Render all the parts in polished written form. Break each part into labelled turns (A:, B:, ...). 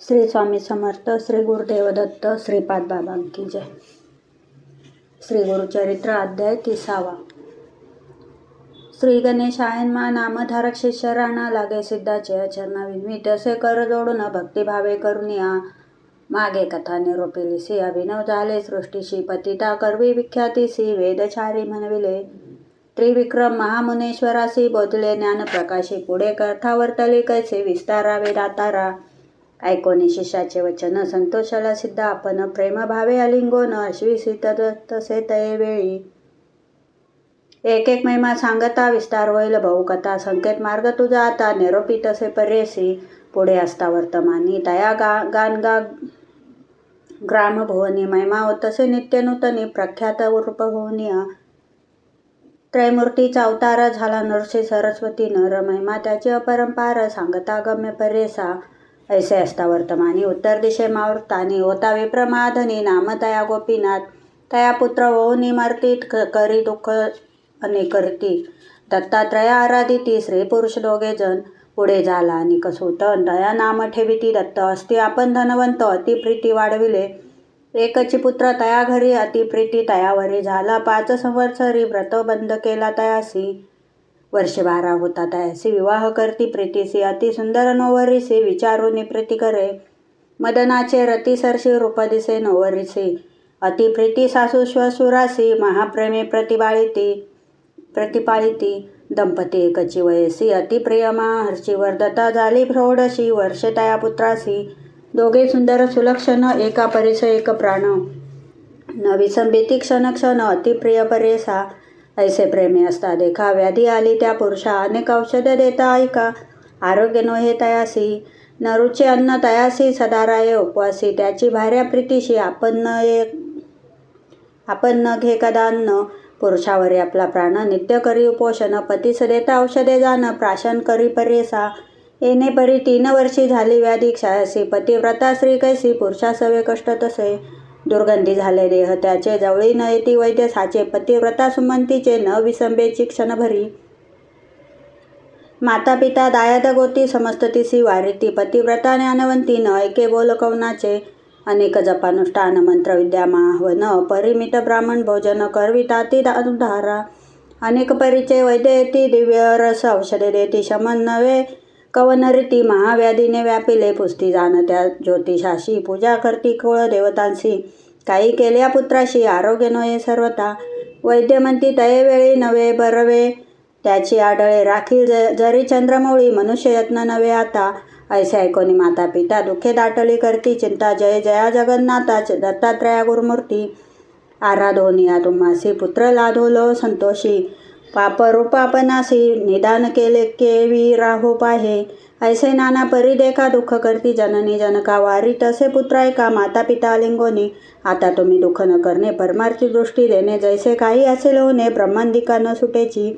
A: श्री स्वामी समर्थ, श्री गुरुदेव दत्त, श्रीपाद बाबा की जय. श्री गुरुचरित्र अध्याय 30. श्री गणेशायनमा नामधारक शिष्य राणा लागे सिद्धाचे चरणा विनवी तसे कर जोडून भक्तिभावे करुनिया मागे कथा निरोपिलीसी अभिनव झाले सृष्टीशी पतिता करवी विख्यातीसी वेदचारी म्हणविले त्रिविक्रम महामुनेश्वरासी बोधले ज्ञान प्रकाशी पुढे कथा वर्तली कैसे विस्तारावे दातारा ऐकोनी शिष्याचे वचन संतोषाला सिद्ध आपण प्रेमभावे अलिंगोन अश्विसित तसे तये वेळी एक एक महिमा सांगता विस्तार होईल बहुकथा संकेत मार्ग तुझा आता निरोपी तसे परेसी पुढे असता वर्तमानी तया गानगा ग्राम भुवनी महिमा हो तसे नित्य नूतनी प्रख्यात रूप होनिया त्रैमूर्तीचा अवतार झाला नरसी सरस्वती नर महिमा त्याची अपरंपार सांगता गम्य परेसा ऐसे असता वर्तमानी उत्तर दिशे मावरतानी होता विप्रमाधनी नाम तया गोपीनाथ तया पुत्र होऊनी मर्तीत करी दुःख अनेकरती दत्तात्रया आराधिती स्त्री पुरुष दोघे जण पुढे झाला आणि कसोत दया नाम ठेविती दत्त असती आपण धनवंत अतिप्रीती वाढविले एकची पुत्र तया घरी अतिप्रीती तयावरी झाला 5 संवत्सरी व्रत बंद केला तयासी वर्ष 12 होता तयासी विवाह करती प्रीतीसी अति सुंदर नोवरीसी विचारुनी प्रीती करे मदनाचे रती सरशी रूप दिसे नोवरीसी अति प्रीती सासू श्वशुरासी महाप्रेमे प्रतिपाळिती दंपती एकची वयसी अतिप्रियमा हर्षीवर्धता झाली प्रौढशी वर्ष तया पुत्रासी दोघे सुंदर सुलक्षण एका परिस एक प्राण न विसंबिती क्षण क्षण अतिप्रिय परेसा ऐसे प्रेमे असता देखा व्याधी आली त्या पुरुषा अनेक औषध देता ऐका आरोग्य नोहे तयासी नरुचे अन्न तयासी सदा राये उपवासी त्याची भार्या प्रीतीशी आपण न घे कदा अन्न पुरुषावरी आपला प्राण नित्य करी उपोषण पतीस देता औषधे जाण प्राशन करी परेसा येणे परी 3 वर्षी झाली व्याधी क्षयासी पतिव्रता श्री कैसी पुरुषा सवे कष्ट तसे दुर्गंधी झाले देह त्याचे जवळी न येती वैद्य साचे पतिव्रता सुमंतीचे न विसंबेची क्षणभरी माता पिता दायाद गोती समस्ततीसी वारिती पतिव्रता ज्ञानवंती न ऐके बोल कवनाचे अनेक जपानुष्ठान मंत्र विद्या माहवन परिमित ब्राह्मण भोजन करविताती धारा अनेक परिचय वैद्य येती दिव्य रस औषधे देती शमन नवे कवन रीती महाव्याधीने व्यापिले पुस्ती जाण त्या ज्योतिषाशी पूजा करती कुळ देवतांशी काही केल्या पुत्राशी आरोग्य नये सर्वता वैद्य म्हणती तये वेळी नवे बरवे त्याची आढळे राखी जरी चंद्रमौळी मनुष्य यत्न नवे आता ऐसे ऐकोनी माता पिता दुःखे दाटली करती चिंता जय जया जगन्नाथा दत्तात्रया गुरुमूर्ती आराधोनिया तुम्हासी पुत्र लाधोलो संतोषी पाप रूपापनासी निदान केले केवी राहो पाहे ऐसे नाना परी देखा दुःख करती जननी जनका वारी तसे पुत्र ऐका माता पिता लिंगोनी आता तुम्ही दुःख न करणे परमार्थी दृष्टी देणे जैसे काही असेल होणे ब्रह्मांदिका न सुटेची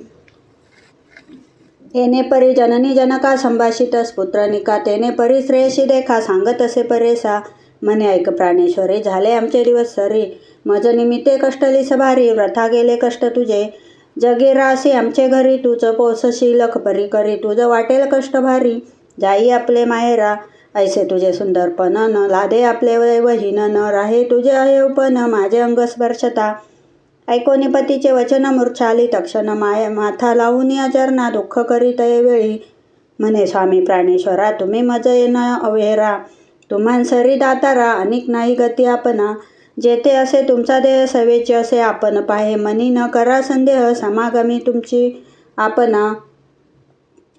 A: येणे परी जननी जनका संभाषितस पुत्रनिका तेने परी श्रेयशी देखा सांगत असे परेसा म्हणे ऐक प्राणेश्वरी झाले आमचे दिवस सरी मज निमित्ते कष्टली सभारी व्रथा गेले कष्ट तुझे जगे रासी आमचे घरी तुझ पोसशी लख परी करी तुझ वाटेल कष्ट भारी जाई आपले मायरा ऐसे तुझे सुंदरपण न लादे आपले वहीन न राहे तुझे अहेवपण माझे अंग स्पर्शता ऐकोनी पतीचे वचन मूर्छाली तक्षण माथा लावून चरणा दुःख करी तये वेळी म्हणे स्वामी प्राणेश्वरा तुम्ही मज येन अवेरा तुम्हान सरी दातारा अनेक नाही गती आपणा जेथे असे तुमचा देह सवेचे असे आपण पाहे मनी न करा संदेह समागमी तुमची आपणा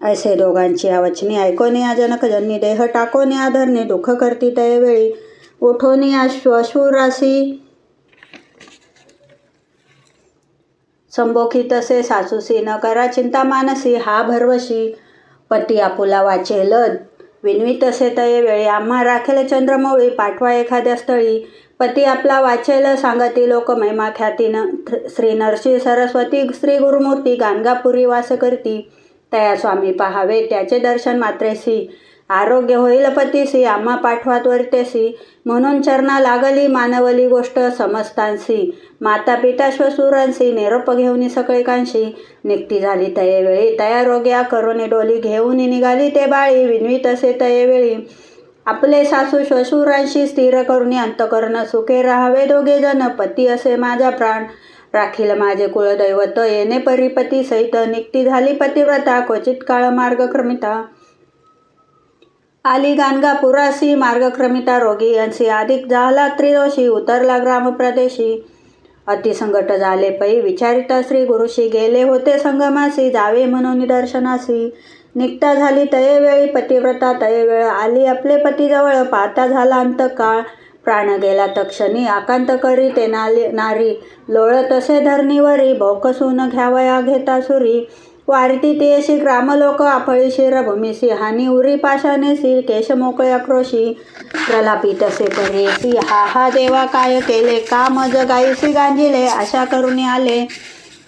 A: ऐसे दोघांची आवचनी ऐकोनी जनकजनी देह टाकोनी आधरणे दुःख करती तये वेळी उठोनी श्वशुरासी संबोखी तसे सासूसी न करा चिंता मानसी हा भरवशी पती आपुला वाचेल विनवी तसे तये वेळी आम्हा राखेल चंद्रमौळी पाठवा एखाद्या स्थळी पती आपला वाचेल सांगती लोक महिमा ख्याती श्री नरसी सरस्वती श्री गुरुमूर्ती गाणगापुरी वास करती तया स्वामी पाहावे त्याचे दर्शन मात्रेसी आरोग्य होईल पतीसी आम्हा पाठवात वर्तेसी म्हणून चरणा लागली मानवली गोष्ट समस्तांसी माता पिता श्वशुरांसी निरोप घेऊन सकळिकांशी निघती झाली तये वेळी तया रोग्या करुणी डोली घेऊन निघाली ते बाळी विनवी तसे तये वेळी आपले सासू श्वशुरांशी स्थिर करून अंतकरण सुखे राहावे दोघे जण. पती असे माझा प्राण, राखील माझे कुळदैवत. येणे परिपती सहित निक्ती झाली पतिव्रता. क्वचित काळ मार्गक्रमिता आली गाणगापुरासी. मार्गक्रमिता रोगी अंशी, अधिक झाला त्रिदोषी. उतरला ग्रामप्रदेशी, अतिसंकट झाले पै. विचारिता श्री गुरुशी, गेले होते संगमासी. जावे म्हणून दर्शनासी, निघता झाली तये वेळी पतिव्रता. तये वेळ आली आपले पतीजवळ, पाहता झाला अंतकाळ. प्राण गेला तक्षणी, आकांत करी ते नारी. लोळत असे धरणीवरी, भोकसून घ्यावया घेता सुरी. वारिती तेशी ग्रामलोक, आफळी शिर भूमिसी. हानी उरी पाशानेसी, केश मोकळे आक्रोशी. प्रलापित असे परेसी, हा हा देवा काय केले. का मज गायीसी गांजिले, आशा करून आले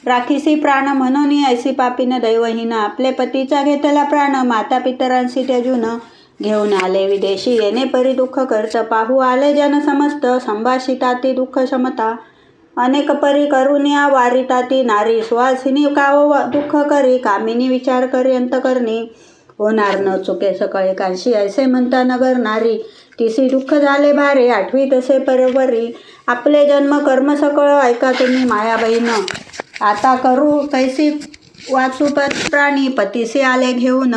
A: राखीसी प्राण. म्हणून ऐसी पापीन दैवहीन, आपले पतीचा घेतला प्राण. माता पितरांशी त्यजून घेऊन आले विदेशी. येणे परी दुःख करत, पाहू आले जन समस्त. संभाषिताती दुःख क्षमता, अनेक परी करून या वारिताती नारी. सुवासिनी काव दुःख करी, कामिनी विचार करी अंतकरणी. होणार न चुके सकळे कांशी, ऐसे म्हणता नगर नारी. तिसी दुःख झाले भारे, आठवी तसे परवरी. आपले जन्म कर्म सकळ, ऐका तुम्ही माया बहीण. आता करू कैसी वाचू प्राणी, पतीसी आले घेऊन.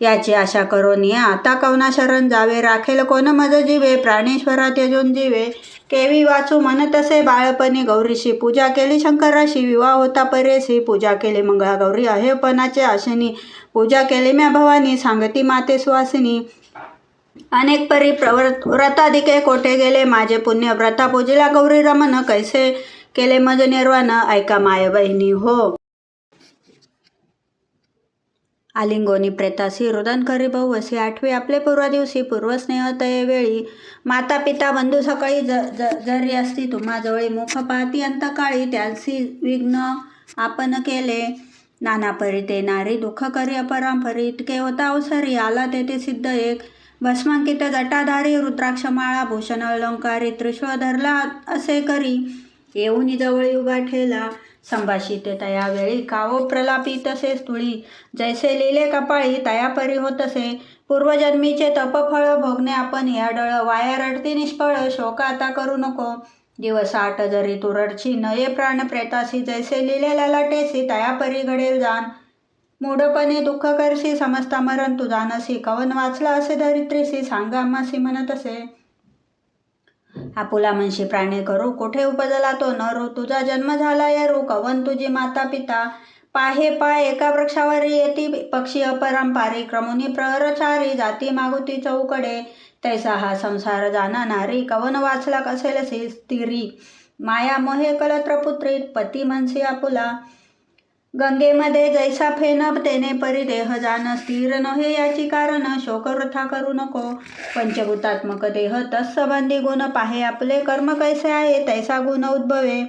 A: याची आशा करून या, आता कवना शरण जावे. राखेल कोण मज जीवे, प्राणेश्वरा त्यजून जीवे. केवी वाचू म्हणतसे बाळपणी गौरीशी. पूजा केली शंकराशी, विवाह होता परेसी. पूजा केली मंगळागौरी, अहेपणाचे आशेनी. पूजा केली म्या भवानी, सांगती माते सुवासिनी. अनेक परी व्रताधिके कोठे गेले माझे पुण्य. व्रता पूजिला गौरी रमन, कैसे केले मज निर्वाण. ऐका माय बहिणी हो. आलिंगोनी प्रेतासी, रुदन करी बहुवसी. आठवी आपले पूर्व दिवशी, पूर्वस्नेह तये वेळी. माता पिता बंधू सकळी, जरी असती तुम्हाजवळी. मुख पाहती अंतकाळी, त्यांसी विघ्न आपण केले. नाना परी ते नारी, दुःख करी अपरांपरी. इतके होता अवसरी, आला तेथे सिद्ध एक. भस्मांकित जटाधारी, रुद्राक्षमाळा भूषण अलंकारी. त्रिशूळ धरला असे करी, येऊनी जवळी उभा ठेला. संभाषिते तया वेळी, कावो प्रलापित असे स्तुळी. जैसे लिले कपाळी, तया परी होतसे. पूर्वजन्मीचे तपफळ, भोगणे आपण याडळ. वाया रडती निष्फळ, शोक आता करू नको. दिवस 8 जरी तू रडची, नये प्राण प्रेतासी. जैसे लिले ललाटेसी, तया परी घडेल जाण. मूढपणे दुःख करसी, समजता मरण तू जानसी. कवन वाचला असे धरित्रीसी, सांगा आम्हासी म्हणतसे. आपुला म्हणशी प्राणे करू, कुठे उपजला तो नरू. तुझा जन्म झाला येरू, कवन तुझी माता पिता. पाहे पाय एका वृक्षावरी, येती पक्षी अपरंपारी. क्रमुनी प्रहरचारी, जाती मागुती चौकडे. तैसा हा संसार जाना नारी, कवन वाचला कसेल स्थिरी. माया मोहे कलत्रपुत्री, पती म्हणसी आपुला. गंगेमध्ये जैसा फेन, तेने परी देह जान. स्थिर नव्हे याची कारण, शोक वृथा करू नको. पंचभूतात्मक देह तत्संबंधी गुण, पाहे आपले कर्म कैसे आहे तैसा गुण उद्भवे.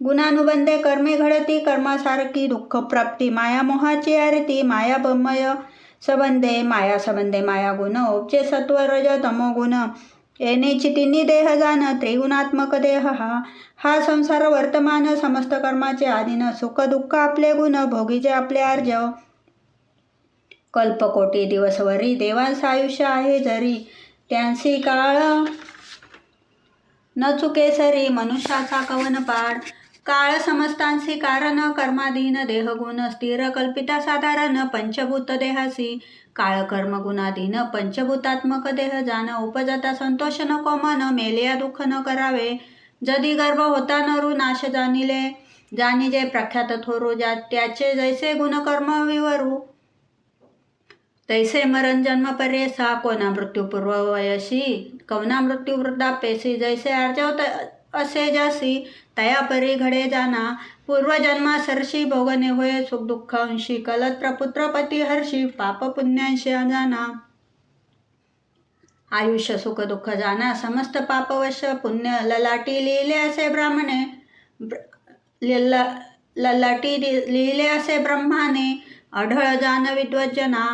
A: गुणानुबंधे कर्मे घडती, कर्मासारखी दुःख प्राप्ती. माया मोहाची आरती, माया ब्रह्मय संबंधे. माया संबंधे माया गुण, उपचे सत्व रज तमो गुण. येणेची तिन्ही देह जाण, त्रिगुणात्मक देह हा. हा संसार वर्तमान, समस्त कर्माचे आधीन. सुख दुःख आपले गुण, भोगीचे आपले आर्ज. कल्पकोटी दिवसवरी, देवांस आयुष्य आहे जरी. त्यांसी काळ न चुके सरी, मनुष्याचा कवन पाड. काळ समस्तांसी कारण, कर्माधीन देहगुण. स्थिर कल्पिता साधारण, पंचभूत देहासी. काळ कर्म गुणाधीन, पंचभूतात्मक देह जाण. उपजता संतोष नको मन, मेलिया दुःख न करावे. जदी गर्भ होता नरू, नाश जाणिले जाणिजे प्रख्यात थोरू. त्याचे जैसे गुणकर्म विवरू, तैसे मरण जन्म पर्येसा. कोणा मृत्यूपूर्व वयसी, कवना मृत्यू वृद्धापेसी. जैसे आर्जवत असे जासी, तया परी घडे जाना. पूर्वजन्मा सरशी, भोगणे होय सुख दुःख अंशी. कलत्र पुत्र पती हर्षी, पाप पुण्यांशी जाना. आयुष्य सुख दुःख जाना, समस्त पापवश पुण्य. ललाटी लिहिले असे ब्राह्मणे, ललाटी लिहिले असे ब्रह्माने. आढळ जान विद्वज्जना.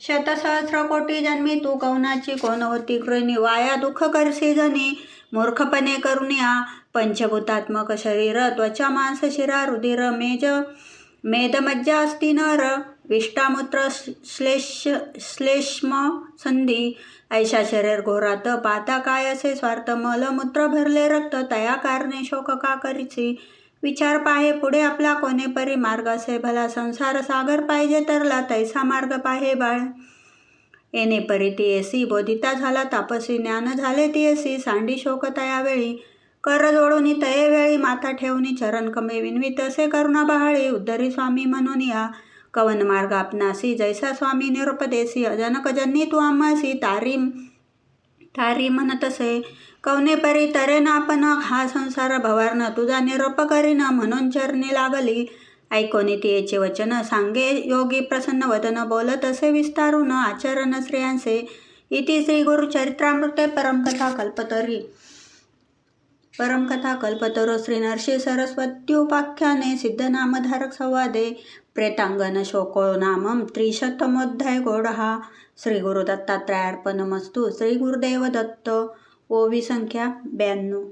A: शतसहस्र कोटी जन्मी, तू कवनाची कोण होती कृणी. वाया दुःख करसी जनी, मूर्खपणे करुनिया. पंचभूतात्मक शरीर, त्वचा मांस शिरा रुधिर. मेद मज्जा अस्ति नर, विष्टामूत्र श्लेष्म संधी. ऐशा शरीर घोरात पाहता काय असे स्वार्थ, मलमूत्र भरले रक्त तया कारणे शोक का करीची. विचार पाहे पुढे आपला कोणे परी मार्ग असे भला, संसार सागर पाहिजे तरला तैसा मार्ग पाहे बाळ. येणे परी तियेसी बोधिता झाला तापसी, ज्ञान झाले तियेसी सांडी शोक तयावेळी. कर जोडून तये वेळी माता ठेवून चरण कमे विनवी तसे करुणा बहाळी. उद्धरी स्वामी म्हणून या कवन मार्ग आपणासी, जैसा स्वामी निरुपदेसी. अजनक जन्नी तू आम्हासी तारी म्हणतसे कवने परी तरे ना आपण, हा संसार भवारन तुझा निरोप करीन म्हणून चरणी लागली. ऐकोनी तियेचे वचन सांगे योगी प्रसन्न वदन, बोलत असे विस्तारून आचरण श्रेयांसे. इति श्री गुरुचरित्रामृते परमकथा कल्पतरो श्री नरसिंह सरस्वत्युपाख्याने सिद्धनामधारक संवादे प्रेतांगण शोको नामम त्रिशतमोऽध्याय गौडहा. श्री गुरु दत्तात्रयार्पणमस्तु. श्री गुरुदेव दत्त. ओवी संख्या 92.